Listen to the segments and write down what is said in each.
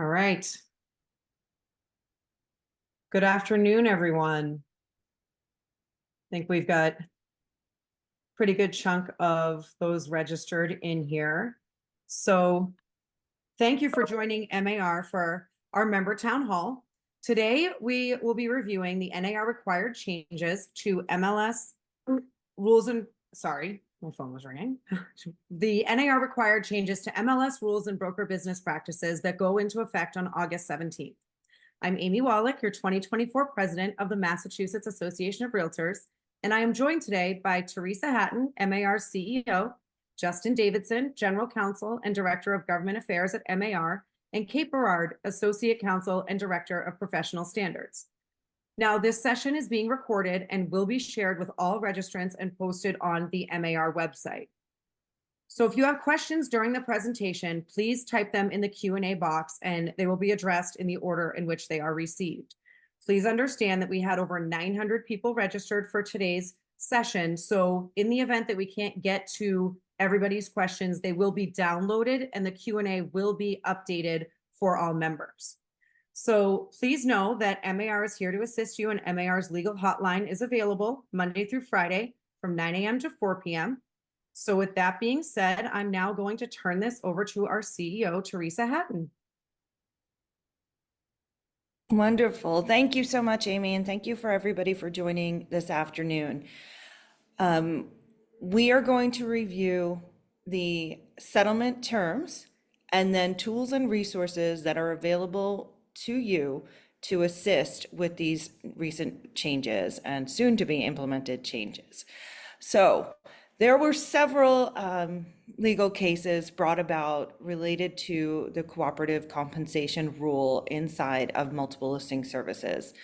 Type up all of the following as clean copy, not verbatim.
All right. Good afternoon, everyone. I think we've got a pretty good chunk of those registered in here. So thank you for joining MAR for our member town hall. Today, we will be reviewing the NAR required changes to MLS rules and, sorry, my phone was ringing. The NAR required changes to MLS rules and broker business practices that go into effect on August 17th. I'm Amy Wallach, your 2024 president of the Massachusetts Association of Realtors, and I am joined today by Teresa Hatton, MAR's CEO, Justin Davidson, General Counsel and Director of Government Affairs at MAR, and Kate Berard, Associate Counsel and Director of Professional Standards. Now, this session is being recorded and will be shared with all registrants and posted on the MAR website. So if you have questions during the presentation, please type them in the Q&A box and they will be addressed in the order in which they are received. Please understand that we had over 900 people registered for today's session. So in the event that we can't get to everybody's questions, they will be downloaded and the Q&A will be updated for all members. So please know that MAR is here to assist you, and MAR's legal hotline is available Monday through Friday from 9 a.m. to 4 p.m. So with that being said, I'm now going to turn this over to our CEO, Teresa Hatton. Wonderful. Thank you so much, Amy, and thank you for everybody for joining this afternoon. We are going to review the settlement terms and then tools and resources that are available to you to assist with these recent changes and soon to be implemented changes. So there were several legal cases brought about related to the cooperative compensation rule inside of multiple listing services.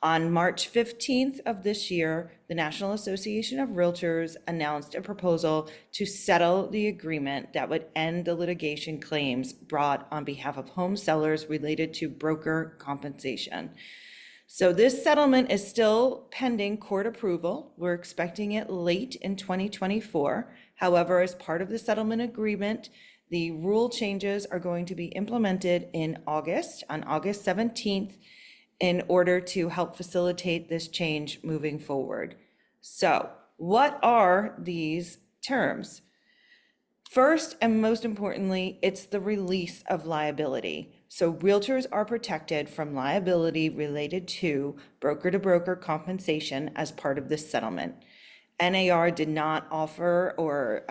On March 15th of this year, the National Association of Realtors announced a proposal to settle the agreement that would end the litigation claims brought on behalf of home sellers related to broker compensation. So this settlement is still pending court approval. We're expecting it late in 2024. However, as part of the settlement agreement, the rule changes are going to be implemented in August, on August 17th, in order to help facilitate this change moving forward. So what are these terms? First, and most importantly, it's the release of liability. So realtors are protected from liability related to broker-to-broker compensation as part of this settlement. NAR did not offer or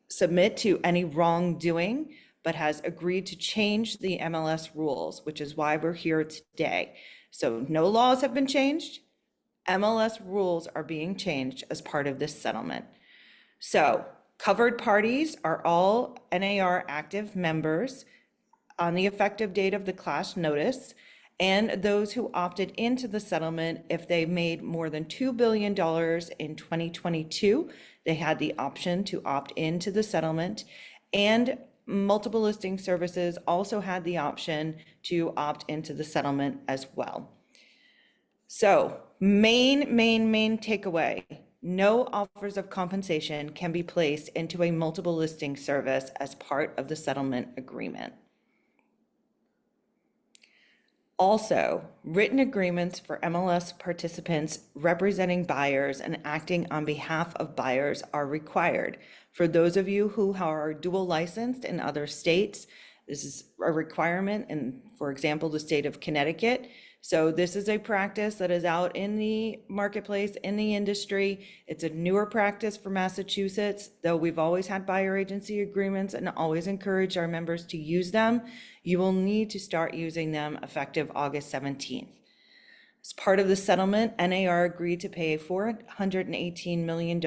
submit to any wrongdoing, but has agreed to change the MLS rules, which is why we're here today. So no laws have been changed. MLS rules are being changed as part of this settlement. So covered parties are all NAR active members on the effective date of the class notice, and those who opted into the settlement, if they made more than $2 billion in 2022, they had the option to opt into the settlement, and multiple listing services also had the option to opt into the settlement as well. So main takeaway: no offers of compensation can be placed into a multiple listing service as part of the settlement agreement. Also, written agreements for MLS participants representing buyers and acting on behalf of buyers are required. For those of you who are dual licensed in other states, this is a requirement in, for example, the state of Connecticut. So this is a practice that is out in the marketplace, in the industry. It's a newer practice for Massachusetts, though we've always had buyer agency agreements and always encourage our members to use them. You will need to start using them effective August 17th. As part of the settlement, NAR agreed to pay $418 million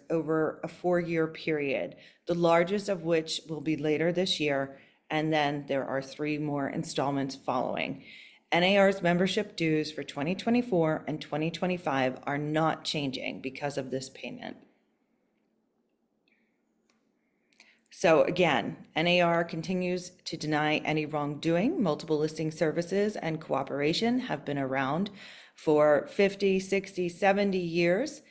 over a 4-year period, the largest of which will be later this year, and then there are 3 more installments following. NAR's membership dues for 2024 and 2025 are not changing because of this payment. So again, NAR continues to deny any wrongdoing. Multiple listing services and cooperation have been around for 50, 60, 70 years.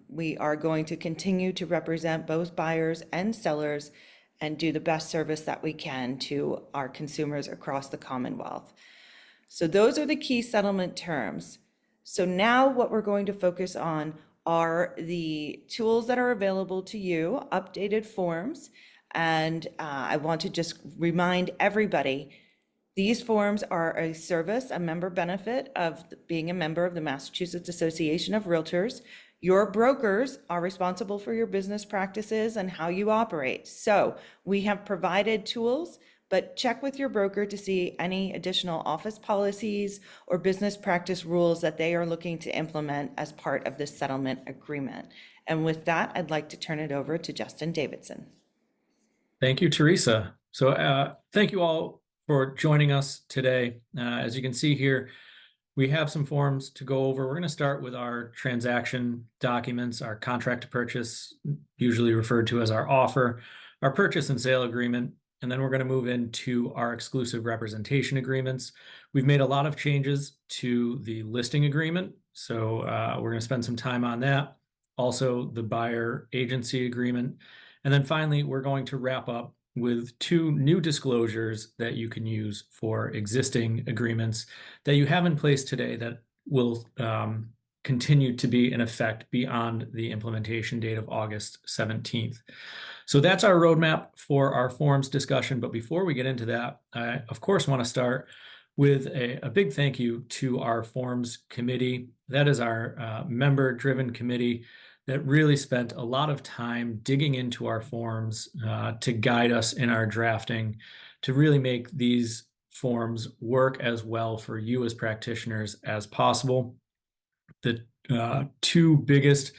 We are going to continue to represent both buyers and sellers and do the best service that we can to our consumers across the Commonwealth. So those are the key settlement terms. So now what we're going to focus on are the tools that are available to you, updated forms. And I want to just remind everybody, these forms are a service, a member benefit of being a member of the Massachusetts Association of Realtors. Your brokers are responsible for your business practices and how you operate. So we have provided tools, but check with your broker to see any additional office policies or business practice rules that they are looking to implement as part of this settlement agreement. And with that, I'd like to turn it over to Justin Davidson. Thank you, Teresa. So thank you all for joining us today. As you can see here, we have some forms to go over. We're going to start with our transaction documents, our contract to purchase, usually referred to as our offer, our purchase and sale agreement, and then we're going to move into our exclusive representation agreements. We've made a lot of changes to the listing agreement, so we're going to spend some time on that. Also, the buyer agency agreement. And then finally, we're going to wrap up with 2 new disclosures that you can use for existing agreements that you have in place today that will continue to be in effect beyond the implementation date of August 17th. So that's our roadmap for our forms discussion. But before we get into that, I, of course, want to start with a big thank you to our forms committee. That is our member-driven committee that really spent a lot of time digging into our forms to guide us in our drafting, to really make these forms work as well for you as practitioners as possible. The 2 biggest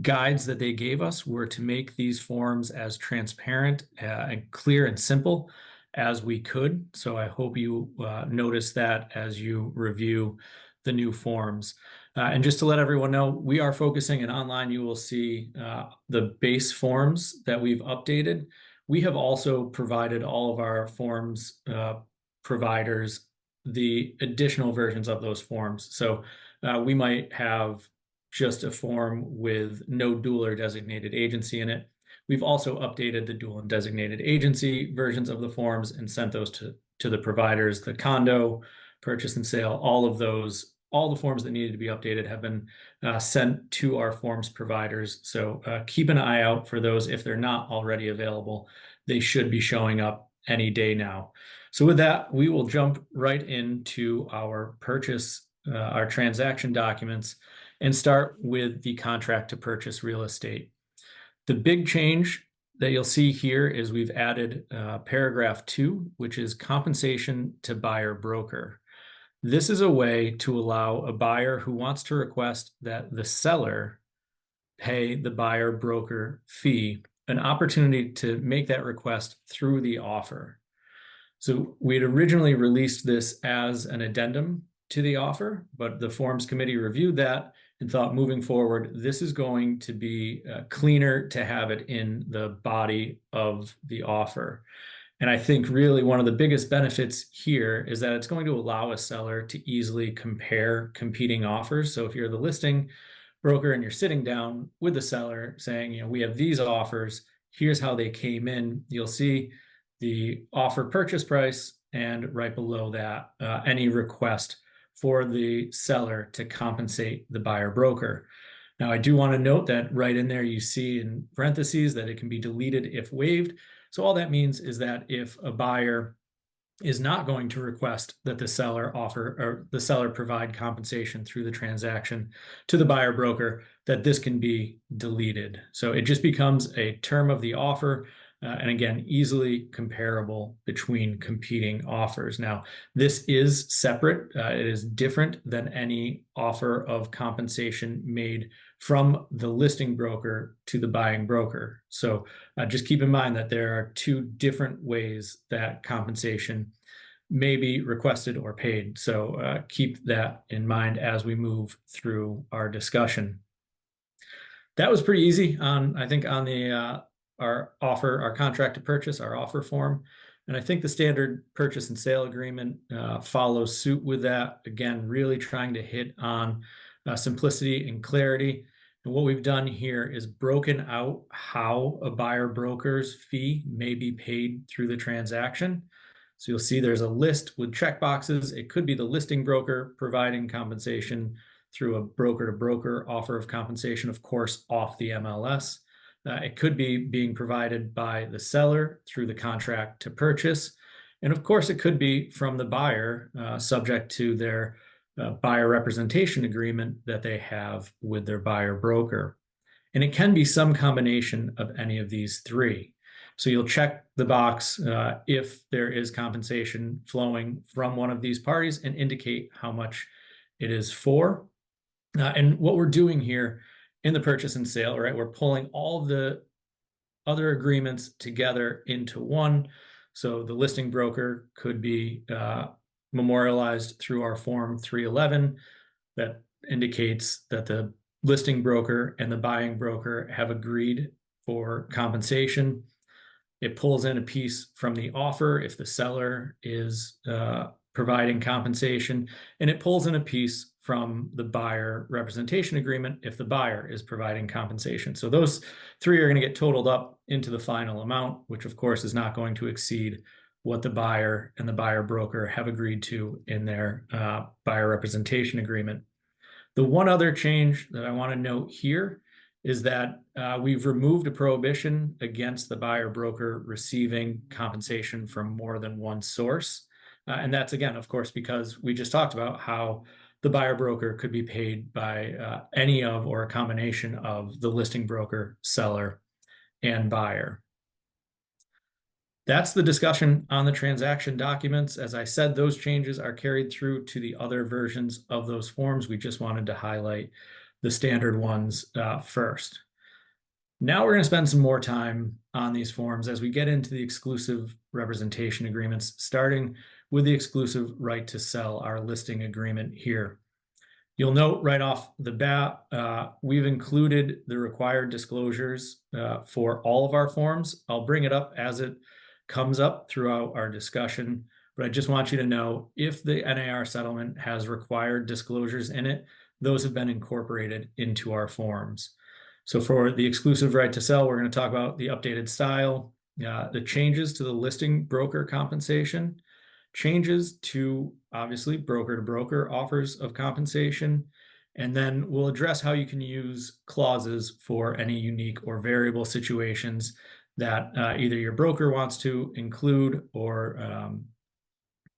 guides that they gave us were to make these forms as transparent and clear and simple as we could. So I hope you notice that as you review the new forms. And just to let everyone know, we are focusing, and online you will see the base forms that we've updated. We have also provided all of our forms providers the additional versions of those forms. So we might have just a form with no dual or designated agency in it. We've also updated the dual and designated agency versions of the forms and sent those to the providers. The condo, purchase and sale, all of those, all the forms that needed to be updated have been sent to our forms providers. So keep an eye out for those. If they're not already available, they should be showing up any day now. So with that, we will jump right into our purchase, our transaction documents, and start with the contract to purchase real estate. The big change that you'll see here is we've added paragraph 2, which is compensation to buyer broker. This is a way to allow a buyer who wants to request that the seller pay the buyer broker fee an opportunity to make that request through the offer. So we had originally released this as an addendum to the offer, but the forms committee reviewed that and thought moving forward, this is going to be cleaner to have it in the body of the offer. And I think really one of the biggest benefits here is that it's going to allow a seller to easily compare competing offers. So if you're the listing broker and you're sitting down with the seller saying, you know, we have these offers, here's how they came in, you'll see the offer purchase price and right below that, any request for the seller to compensate the buyer broker. Now, I do want to note that right in there, you see in parentheses that it can be deleted if waived. So all that means is that if a buyer is not going to request that the seller offer or the seller provide compensation through the transaction to the buyer broker, that this can be deleted. So it just becomes a term of the offer. And again, easily comparable between competing offers. Now, this is separate. It is different than any offer of compensation made from the listing broker to the buying broker. So just keep in mind that there are 2 different ways that compensation may be requested or paid. So keep that in mind as we move through our discussion. That was pretty easy on, I think, on the our offer, our contract to purchase, our offer form. And I think the standard purchase and sale agreement follows suit with that. Again, really trying to hit on simplicity and clarity. And what we've done here is broken out how a buyer broker's fee may be paid through the transaction. So you'll see there's a list with check boxes. It could be the listing broker providing compensation through a broker to broker offer of compensation, of course, off the MLS. It could be being provided by the seller through the contract to purchase. And of course, it could be from the buyer, subject to their buyer representation agreement that they have with their buyer broker. And it can be some combination of any of these three. So you'll check the box if there is compensation flowing from one of these parties and indicate how much it is for. And what we're doing here in the purchase and sale, right, we're pulling all the other agreements together into one. So the listing broker could be memorialized through our Form 311 that indicates that the listing broker and the buying broker have agreed for compensation. It pulls in a piece from the offer if the seller is providing compensation, and it pulls in a piece from the buyer representation agreement if the buyer is providing compensation. So those three are going to get totaled up into the final amount, which of course is not going to exceed what the buyer and the buyer broker have agreed to in their buyer representation agreement. The one other change that I want to note here is that we've removed a prohibition against the buyer broker receiving compensation from more than one source. And that's, again, of course, because we just talked about how the buyer broker could be paid by any of or a combination of the listing broker, seller, and buyer. That's the discussion on the transaction documents. As I said, those changes are carried through to the other versions of those forms. We just wanted to highlight the standard ones first. Now we're going to spend some more time on these forms as we get into the exclusive representation agreements, starting with the exclusive right to sell, our listing agreement here. You'll note right off the bat, we've included the required disclosures for all of our forms. I'll bring it up as it comes up throughout our discussion, but I just want you to know if the NAR settlement has required disclosures in it, those have been incorporated into our forms. So for the exclusive right to sell, we're going to talk about the updated style, the changes to the listing broker compensation, changes to obviously broker to broker offers of compensation, and then we'll address how you can use clauses for any unique or variable situations that either your broker wants to include or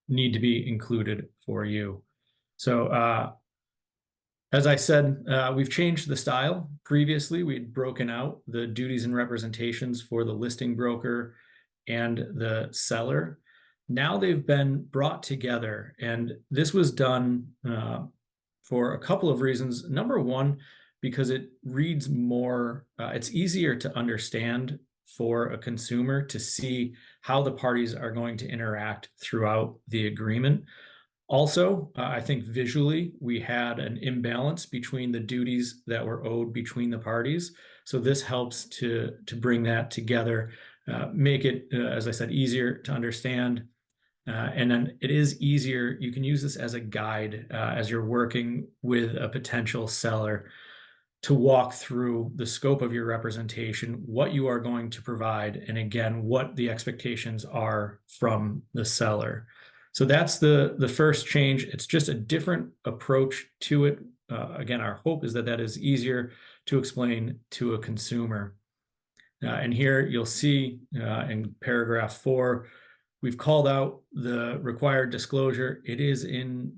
need to be included for you. So as I said, we've changed the style. Previously, we'd broken out the duties and representations for the listing broker and the seller. Now they've been brought together, and this was done for a couple of reasons. Number one, because it reads more, it's easier to understand for a consumer to see how the parties are going to interact throughout the agreement. Also, I think visually we had an imbalance between the duties that were owed between the parties. So this helps to bring that together, make it, as I said, easier to understand. And then it is easier, you can use this as a guide as you're working with a potential seller to walk through the scope of your representation, what you are going to provide, and again, what the expectations are from the seller. So that's the first change. It's just a different approach to it. Again, our hope is that that is easier to explain to a consumer. And here you'll see in paragraph 4, we've called out the required disclosure. It is in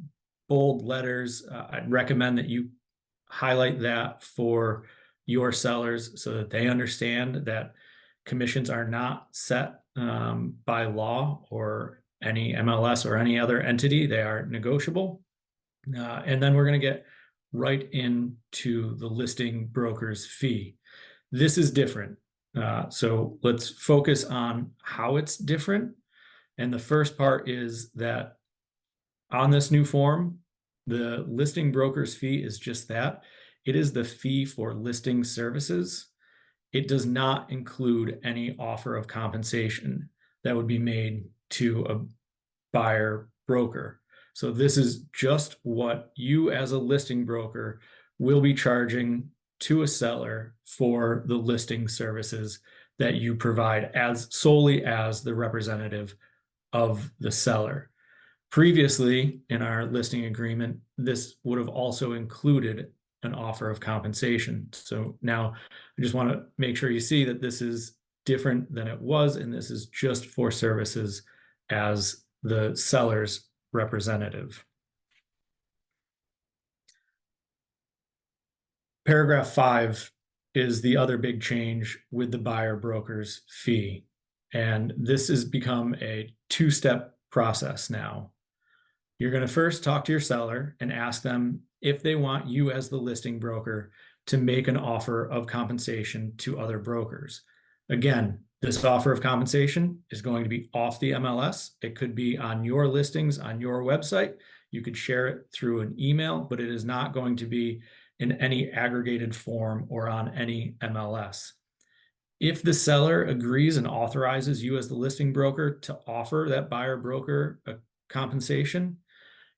bold letters. I'd recommend that you highlight that for your sellers so that they understand that commissions are not set by law or any MLS or any other entity. They are negotiable. And then we're going to get right into the listing broker's fee. This is different. So let's focus on how it's different. And the first part is that on this new form, the listing broker's fee is just that. It is the fee for listing services. It does not include any offer of compensation that would be made to a buyer broker. So this is just what you as a listing broker will be charging to a seller for the listing services that you provide as solely as the representative of the seller. Previously, in our listing agreement, this would have also included an offer of compensation. So now I just want to make sure you see that this is different than it was, and this is just for services as the seller's representative. Paragraph 5 is the other big change with the buyer broker's fee. And this has become a two-step process now. You're going to first talk to your seller and ask them if they want you as the listing broker to make an offer of compensation to other brokers. Again, this offer of compensation is going to be off the MLS. It could be on your listings on your website. You could share it through an email, but it is not going to be in any aggregated form or on any MLS. If the seller agrees and authorizes you as the listing broker to offer that buyer broker a compensation,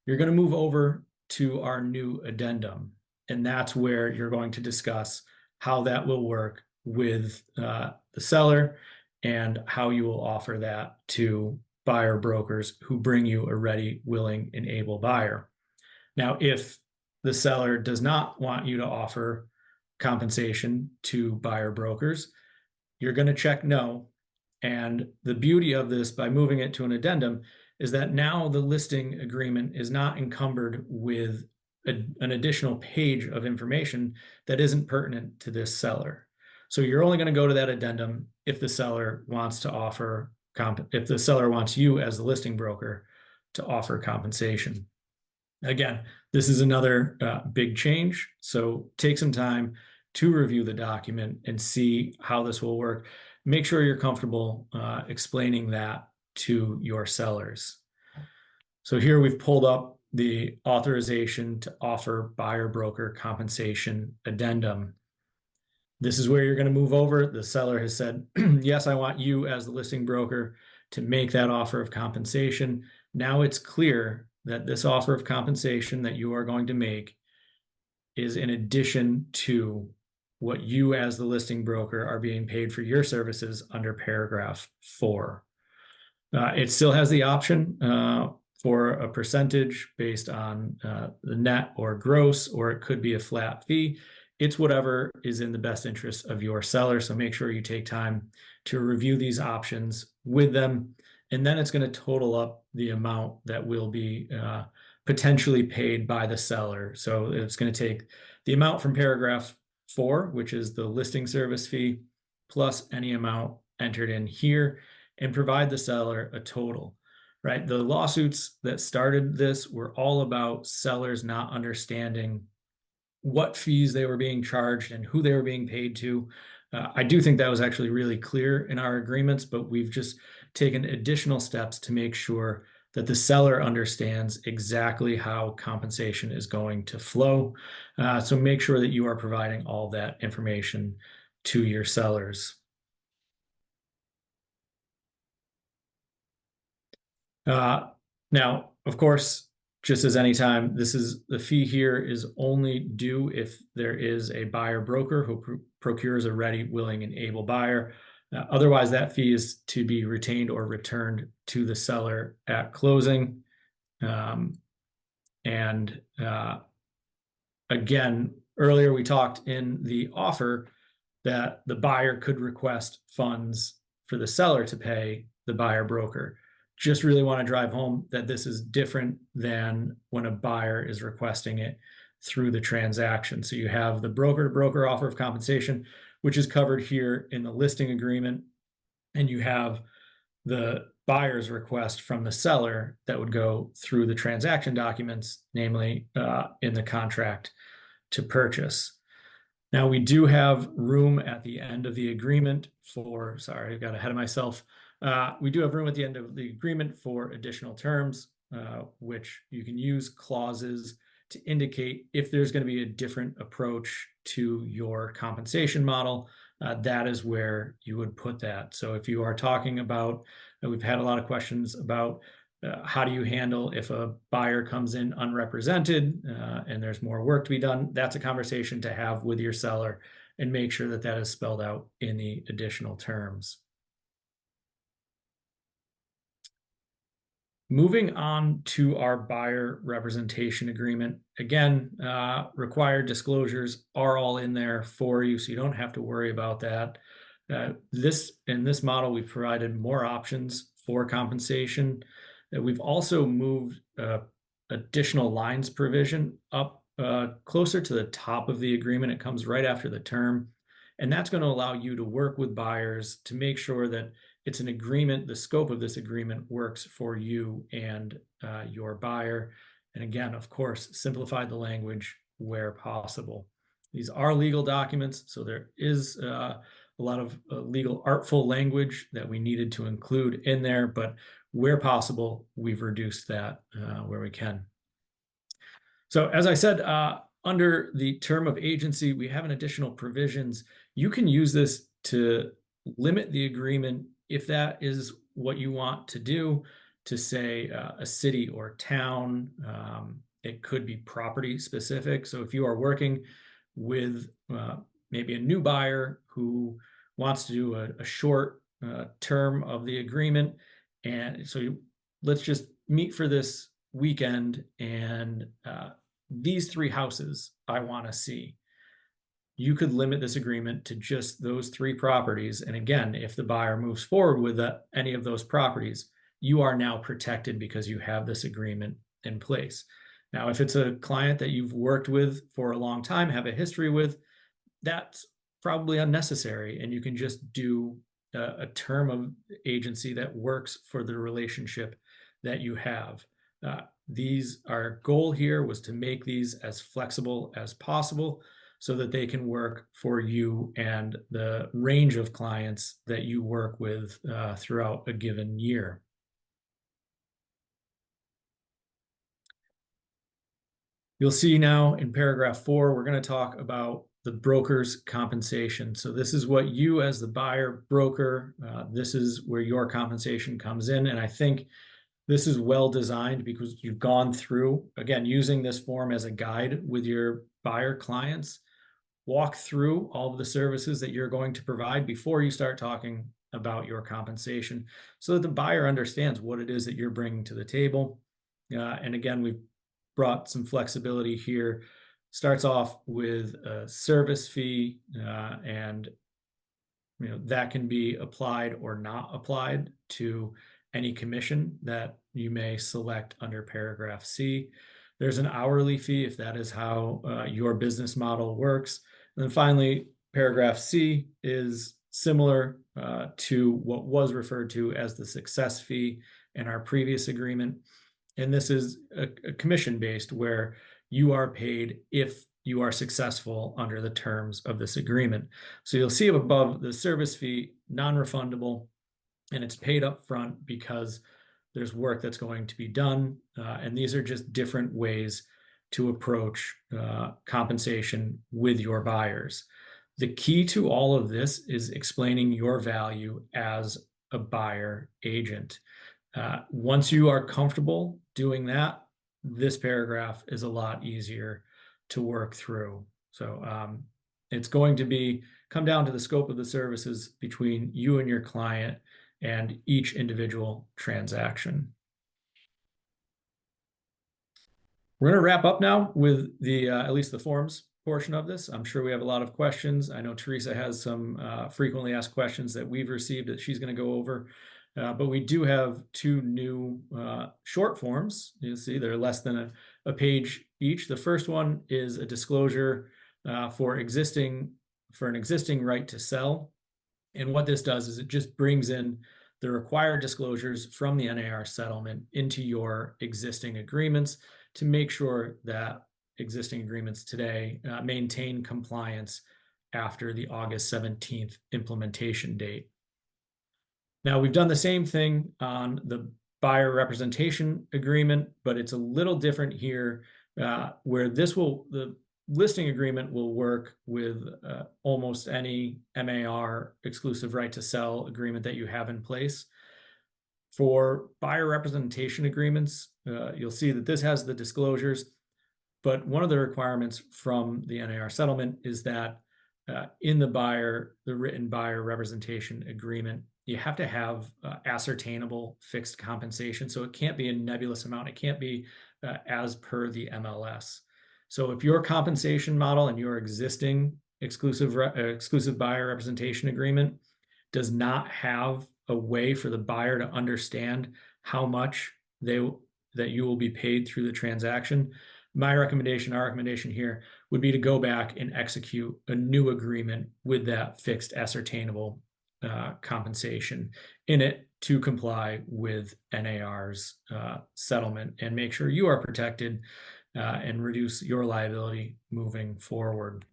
you're going to move over to our new addendum. And that's where you're going to discuss how that will work with the seller and how you will offer that to buyer brokers who bring you a ready, willing, and able buyer. Now, if the seller does not want you to offer compensation to buyer brokers, you're going to check no. And the beauty of this, by moving it to an addendum, is that now the listing agreement is not encumbered with an additional page of information that isn't pertinent to this seller. So you're only going to go to that addendum if the seller wants to offer if the seller wants you as the listing broker to offer compensation. Again, this is another big change. So take some time to review the document and see how this will work. Make sure you're comfortable explaining that to your sellers. So here we've pulled up the authorization to offer buyer broker compensation addendum. This is where you're going to move over. The seller has said, yes, I want you as the listing broker to make that offer of compensation. Now it's clear that this offer of compensation that you are going to make is in addition to what you as the listing broker are being paid for your services under paragraph 4. It still has the option for a percentage based on the net or gross, or it could be a flat fee. It's whatever is in the best interest of your seller. So make sure you take time to review these options with them. And then it's going to total up the amount that will be potentially paid by the seller. So it's going to take the amount from paragraph 4, which is the listing service fee, plus any amount entered in here, and provide the seller a total, right? The lawsuits that started this were all about sellers not understanding what fees they were being charged and who they were being paid to. I do think that was actually really clear in our agreements, but we've just taken additional steps to make sure that the seller understands exactly how compensation is going to flow. So make sure that you are providing all that information to your sellers. Now, of course, just as any time, the fee here is only due if there is a buyer broker who procures a ready, willing, and able buyer. Otherwise, that fee is to be retained or returned to the seller at closing. Again, earlier we talked in the offer that the buyer could request funds for the seller to pay the buyer broker. Just really want to drive home that this is different than when a buyer is requesting it through the transaction. So you have the broker-to-broker offer of compensation, which is covered here in the listing agreement, and you have the buyer's request from the seller that would go through the transaction documents, namely in the contract to purchase. Now, we do have room at the end of the agreement for, sorry, I got ahead of myself. We do have room at the end of the agreement for additional terms, which you can use clauses to indicate if there's going to be a different approach to your compensation model. That is where you would put that. So if you are talking about, we've had a lot of questions about how do you handle if a buyer comes in unrepresented and there's more work to be done? That's a conversation to have with your seller and make sure that that is spelled out in the additional terms. Moving on to our buyer representation agreement. Again, required disclosures are all in there for you, so you don't have to worry about that. In this model, we've provided more options for compensation. We've also moved additional lines provision up closer to the top of the agreement. It comes right after the term, and that's going to allow you to work with buyers to make sure that it's an agreement, the scope of this agreement works for you and your buyer. And again, of course, simplify the language where possible. These are legal documents, so there is a lot of legal artful language that we needed to include in there, but where possible, we've reduced that where we can. So as I said, under the term of agency, we have an additional provisions. You can use this to limit the agreement if that is what you want to do, to say a city or town. It could be property specific. So if you are working with maybe a new buyer who wants to do a short term of the agreement, and so let's just meet for this weekend, and these 3 houses I want to see. You could limit this agreement to just those 3 properties. And again, if the buyer moves forward with any of those properties, you are now protected because you have this agreement in place. Now, if it's a client that you've worked with for a long time, have a history with, that's probably unnecessary. And you can just do a term of agency that works for the relationship that you have. Our goal here was to make these as flexible as possible so that they can work for you and the range of clients that you work with throughout a given year. You'll see now in paragraph 4, we're going to talk about the broker's compensation. So this is what you as the buyer broker, this is where your compensation comes in. And I think this is well designed because you've gone through, again, using this form as a guide with your buyer clients. Walk through all of the services that you're going to provide before you start talking about your compensation so that the buyer understands what it is that you're bringing to the table. And again, we've brought some flexibility here. Starts off with a service fee, and that can be applied or not applied to any commission that you may select under paragraph C. There's an hourly fee if that is how your business model works. And then finally, paragraph C is similar to what was referred to as the success fee in our previous agreement. And this is a commission-based where you are paid if you are successful under the terms of this agreement. So you'll see above the service fee, non-refundable, and it's paid up front because there's work that's going to be done. And these are just different ways to approach compensation with your buyers. The key to all of this is explaining your value as a buyer agent. Once you are comfortable doing that, this paragraph is a lot easier to work through. So it's going to come down to the scope of the services between you and your client and each individual transaction. We're going to wrap up now with the at least the forms portion of this. I'm sure we have a lot of questions. I know Teresa has some frequently asked questions that we've received that she's going to go over. But we do have 2 new short forms. You'll see they're less than a page each. The first one is a disclosure for an existing right to sell. And what this does is it just brings in the required disclosures from the NAR settlement into your existing agreements to make sure that existing agreements today maintain compliance after the August 17th implementation date. Now, we've done the same thing on the buyer representation agreement, but it's a little different here where the listing agreement will work with almost any MAR exclusive right to sell agreement that you have in place. For buyer representation agreements, you'll see that this has the disclosures, but one of the requirements from the NAR settlement is that in the written buyer representation agreement, you have to have ascertainable fixed compensation. So it can't be a nebulous amount. It can't be as per the MLS. So if your compensation model and your existing exclusive buyer representation agreement does not have a way for the buyer to understand how much that you will be paid through the transaction, our recommendation here would be to go back and execute a new agreement with that fixed ascertainable compensation in it to comply with NAR's settlement and make sure you are protected and reduce your liability moving forward.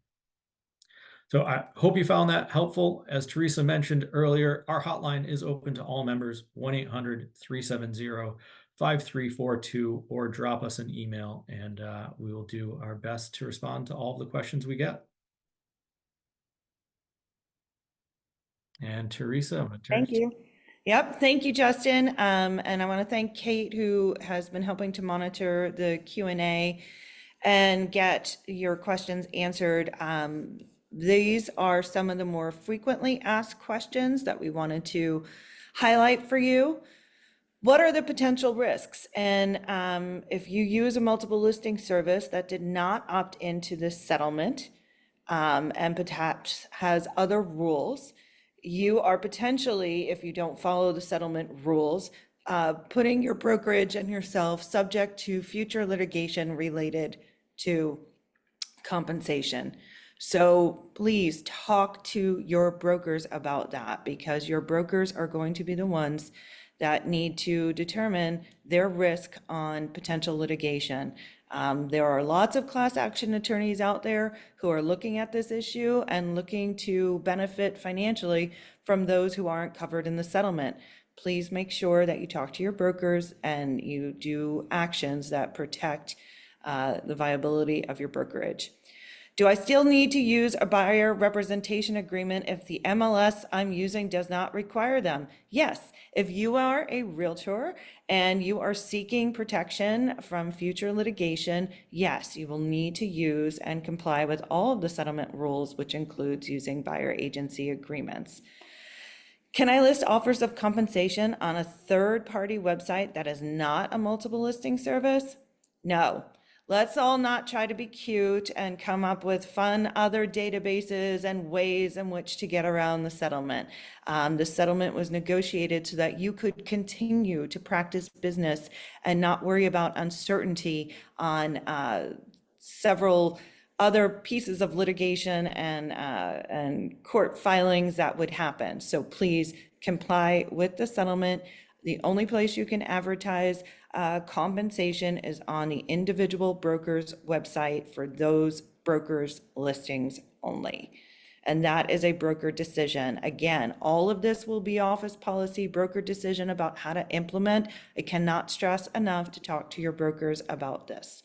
So I hope you found that helpful. As Teresa mentioned earlier, our hotline is open to all members, 1-800-370-5342, or drop us an email and we will do our best to respond to all of the questions we get. And Teresa, I'm gonna turn Thank you. Yep, thank you, Justin. And I want to thank Kate, who has been helping to monitor the Q&A and get your questions answered. These are some of the more frequently asked questions that we wanted to highlight for you. What are the potential risks? And if you use a multiple listing service that did not opt into this settlement and perhaps has other rules, you are potentially, if you don't follow the settlement rules, putting your brokerage and yourself subject to future litigation related to compensation. So please talk to your brokers about that, because your brokers are going to be the ones that need to determine their risk on potential litigation. There are lots of class action attorneys out there who are looking at this issue and looking to benefit financially from those who aren't covered in the settlement. Please make sure that you talk to your brokers and you do actions that protect the viability of your brokerage. Do I still need to use a buyer representation agreement if the MLS I'm using does not require them? Yes. If you are a realtor and you are seeking protection from future litigation, yes, you will need to use and comply with all of the settlement rules, which includes using buyer agency agreements. Can I list offers of compensation on a third-party website that is not a multiple listing service? No. Let's all not try to be cute and come up with fun other databases and ways in which to get around the settlement. The settlement was negotiated so that you could continue to practice business and not worry about uncertainty on several other pieces of litigation and court filings that would happen. So please comply with the settlement. The only place you can advertise compensation is on the individual broker's website for those brokers' listings only. And that is a broker decision. Again, all of this will be office policy, broker decision about how to implement. I cannot stress enough to talk to your brokers about this.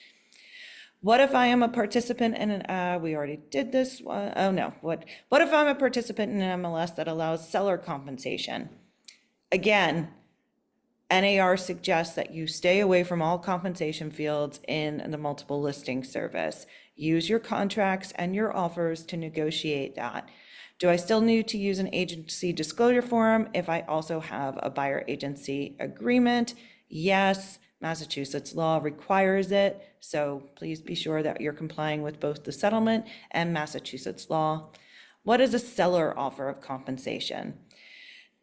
What if I am a participant in an, we already did this one. Oh no, what if I'm a participant in an MLS that allows seller compensation? Again, NAR suggests that you stay away from all compensation fields in the multiple listing service. Use your contracts and your offers to negotiate that. Do I still need to use an agency disclosure form if I also have a buyer agency agreement? Yes, Massachusetts law requires it, so please be sure that you're complying with both the settlement and Massachusetts law. What is a seller offer of compensation?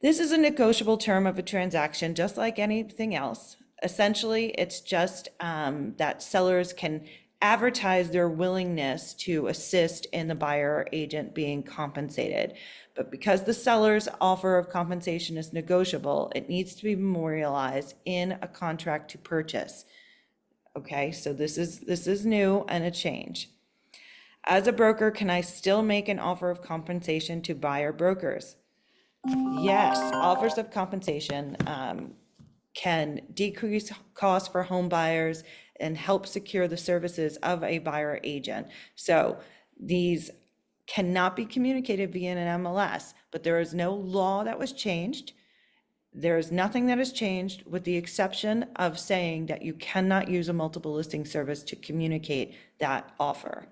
This is a negotiable term of a transaction, just like anything else. Essentially, it's just that sellers can advertise their willingness to assist in the buyer agent being compensated. But because the seller's offer of compensation is negotiable, it needs to be memorialized in a contract to purchase. Okay, so this is new and a change. As a broker, can I still make an offer of compensation to buyer brokers? Yes, offers of compensation can decrease costs for home buyers and help secure the services of a buyer agent. So these cannot be communicated via an MLS, but there is no law that was changed. There is nothing that has changed with the exception of saying that you cannot use a multiple listing service to communicate that offer.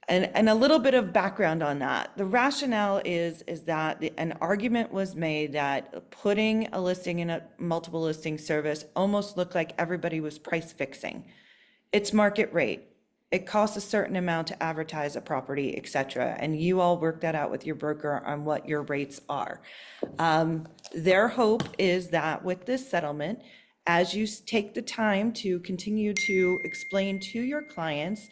And a little bit of background on that. The rationale is that an argument was made that putting a listing in a multiple listing service almost looked like everybody was price fixing. It's market rate. It costs a certain amount to advertise a property, et cetera, and you all work that out with your broker on what your rates are. Their hope is that with this settlement, as you take the time to continue to explain to your clients,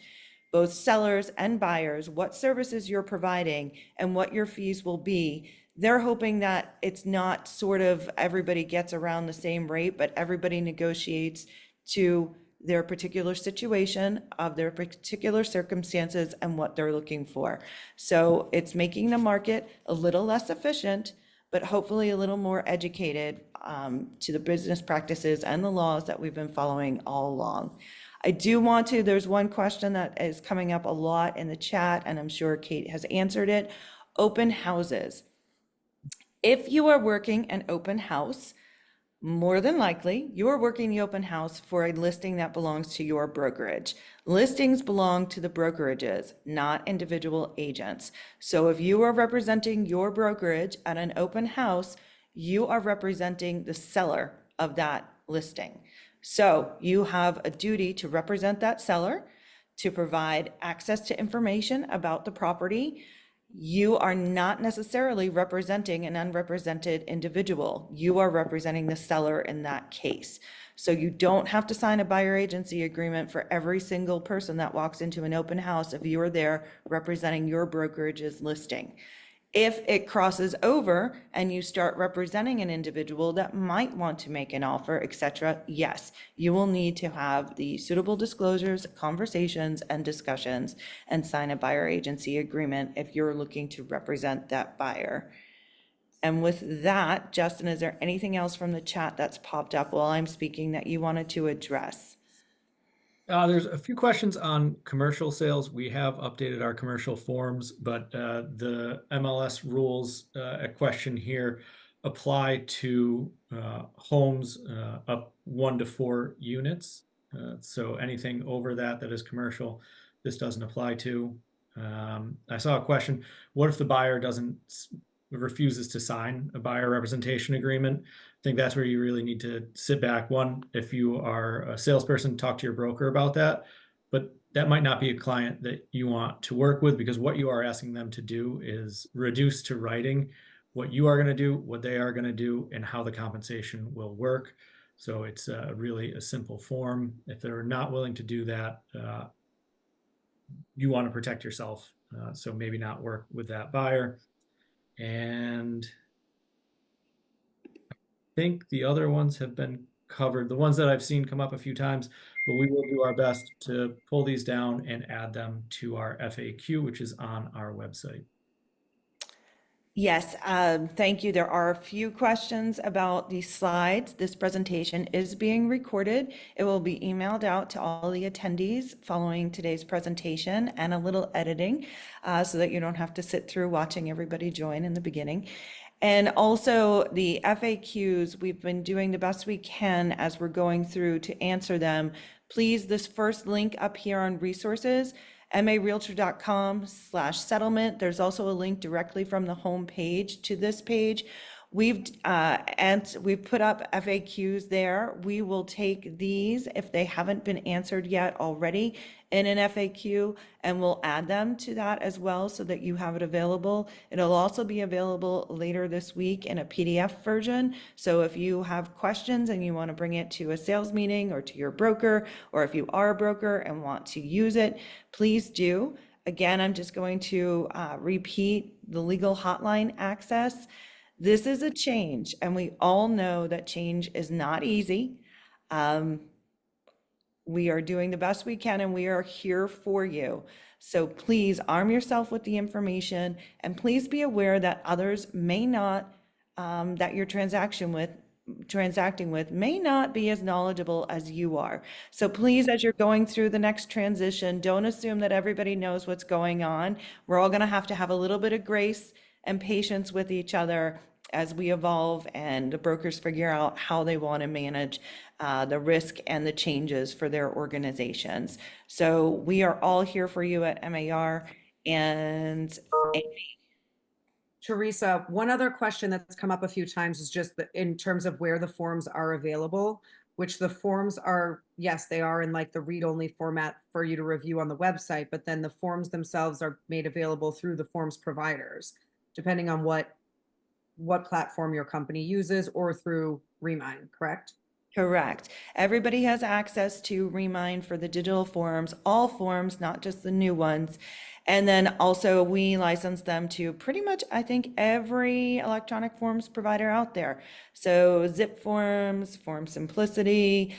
both sellers and buyers, what services you're providing and what your fees will be, they're hoping that it's not sort of everybody gets around the same rate, but everybody negotiates to their particular situation of their particular circumstances and what they're looking for. So it's making the market a little less efficient, but hopefully a little more educated to the business practices and the laws that we've been following all along. I do want to, there's one question that is coming up a lot in the chat, and I'm sure Kate has answered it. Open houses. If you are working an open house, more than likely, you are working the open house for a listing that belongs to your brokerage. Listings belong to the brokerages, not individual agents. So if you are representing your brokerage at an open house, you are representing the seller of that listing. So you have a duty to represent that seller, to provide access to information about the property. You are not necessarily representing an unrepresented individual. You are representing the seller in that case. So you don't have to sign a buyer agency agreement for every single person that walks into an open house if you are there representing your brokerage's listing. If it crosses over and you start representing an individual that might want to make an offer, et cetera, yes, you will need to have the suitable disclosures, conversations, and discussions and sign a buyer agency agreement if you're looking to represent that buyer. And with that, Justin, is there anything else from the chat that's popped up while I'm speaking that you wanted to address? There's a few questions on commercial sales. We have updated our commercial forms, but the MLS rules, a question here, apply to homes up 1 to 4 units. So anything over that is commercial, this doesn't apply to. I saw a question, what if the buyer refuses to sign a buyer representation agreement? I think that's where you really need to sit back. One, if you are a salesperson, talk to your broker about that, but that might not be a client that you want to work with, because what you are asking them to do is reduce to writing what you are going to do, what they are going to do, and how the compensation will work. So it's really a simple form. If they're not willing to do that, you want to protect yourself. So maybe not work with that buyer. And I think the other ones have been covered, the ones that I've seen come up a few times, but we will do our best to pull these down and add them to our FAQ, which is on our website. Yes, thank you. There are a few questions about the slides. This presentation is being recorded. It will be emailed out to all the attendees following today's presentation and a little editing so that you don't have to sit through watching everybody join in the beginning. And also the FAQs, we've been doing the best we can as we're going through to answer them. Please, this first link up here on resources, marealtor.com/settlement. There's also a link directly from the home page to this page. We've put up FAQs there. We will take these if they haven't been answered yet already in an FAQ, and we'll add them to that as well so that you have it available. It'll also be available later this week in a PDF version. So if you have questions and you want to bring it to a sales meeting or to your broker, or if you are a broker and want to use it, please do. Again, I'm just going to repeat the legal hotline access. This is a change, and we all know that change is not easy. We are doing the best we can, and we are here for you. So please arm yourself with the information, and please be aware that others may not, that you're transacting with may not be as knowledgeable as you are. So please, as you're going through the next transition, don't assume that everybody knows what's going on. We're all going to have a little bit of grace and patience with each other as we evolve and the brokers figure out how they want to manage the risk and the changes for their organizations. So we are all here for you at MAR. And Teresa, one other question that's come up a few times is just in terms of where the forms are available, which the forms are, yes, they are in like the read-only format for you to review on the website, but then the forms themselves are made available through the forms providers, depending on what platform your company uses or through Remind, correct? correct. Everybody has access to Remind for the digital forms, all forms, not just the new ones. And then also we license them to pretty much, I think, every electronic forms provider out there. So Zip Forms, Form Simplicity,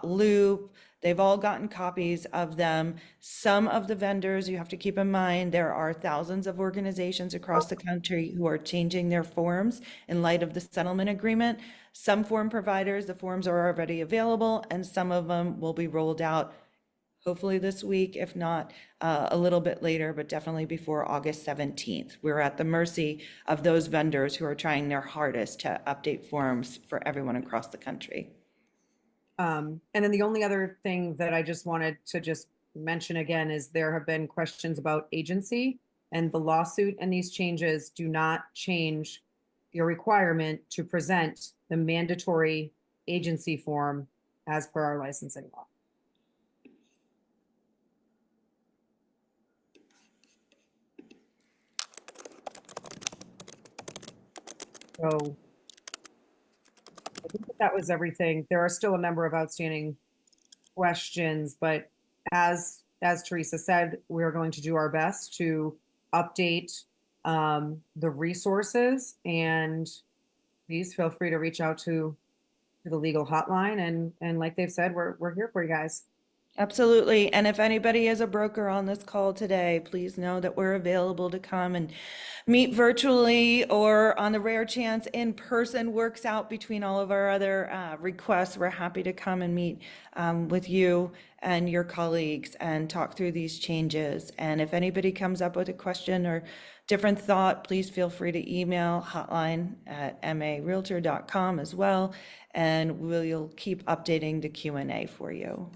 Loop, they've all gotten copies of them. Some of the vendors, you have to keep in mind, there are thousands of organizations across the country who are changing their forms in light of the settlement agreement. Some form providers, the forms are already available, and some of them will be rolled out hopefully this week, if not a little bit later, but definitely before August 17th. We're at the mercy of those vendors who are trying their hardest to update forms for everyone across the country. And then the only other thing that I just wanted to just mention again is there have been questions about agency, and the lawsuit and these changes do not change your requirement to present the mandatory agency form as per our licensing law. So I think that was everything. There are still a number of outstanding questions, but as Teresa said, we're going to do our best to update the resources, and please feel free to reach out to the legal hotline, and like they've said, we're here for you guys. Absolutely. And if anybody is a broker on this call today, please know that we're available to come and meet virtually, or on the rare chance in person works out between all of our other requests. We're happy to come and meet with you and your colleagues and talk through these changes. And if anybody comes up with a question or different thought, please feel free to email hotline@marealtor.com as well, and we'll keep updating the Q&A for you.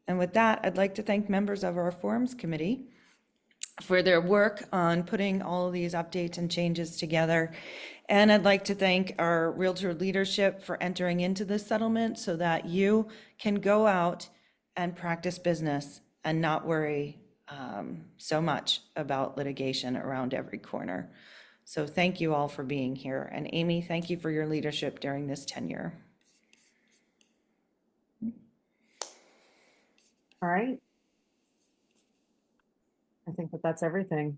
And with that, I'd like to thank members of our Forms Committee for their work on putting all of these updates and changes together. And I'd like to thank our Realtor leadership for entering into this settlement so that you can go out and practice business and not worry so much about litigation around every corner. So thank you all for being here. And Amy, thank you for your leadership during this tenure. All right. I think that that's everything.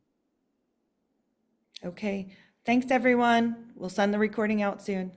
Okay, thanks everyone. We'll send the recording out soon.